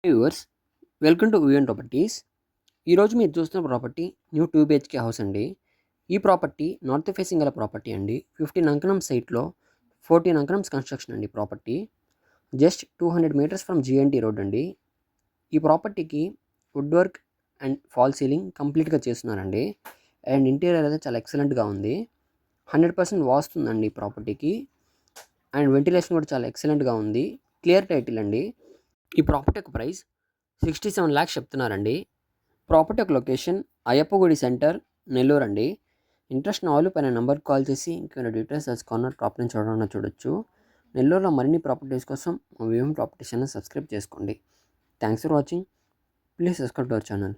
Viewers, welcome to VN properties. ఈరోజు మీరు చూస్తున్న ప్రాపర్టీ న్యూ 2 బిహెచ్కే హౌస్ అండి. ఈ ప్రాపర్టీ నార్త్ ఫేసింగ్ గల ప్రాపర్టీ అండి. 15 అంకణం సైట్లో 14 అంకణమ్స్ కన్స్ట్రక్షన్ అండి. Property just 200 meters from GNT road అండి. ఈ ప్రాపర్టీకి wood work and fall ceiling కంప్లీట్గా చేస్తున్నారండి. అండ్ ఇంటీరియర్ అయితే చాలా ఎక్సలెంట్గా ఉంది. 100% వాస్తుందండి ఈ ప్రాపర్టీకి. అండ్ వెంటిలేషన్ కూడా చాలా ఎక్సలెంట్గా ఉంది. క్లియర్ టైటిల్ అండి. ఈ ప్రాపర్టీ యొక్క ప్రైస్ 67 lakhs చెప్తున్నారండి. ప్రాపర్టీ యొక్క లొకేషన్ అయ్యప్పగుడి సెంటర్, నెల్లూరు అండి. ఇంట్రెస్ట్ ఉన్న వాళ్ళు పైన నెంబర్కి కాల్ చేసి ఇంకేమైనా డీటెయిల్స్ తెలుసుకున్న ప్రాపర్టీని చూడొచ్చు. నెల్లూరులో మరిన్ని ప్రాపర్టీస్ కోసం మా విఎన్ ప్రాపర్టీస్ ఛానల్ సబ్స్క్రైబ్ చేసుకోండి. Thanks for watching. Please subscribe to our channel.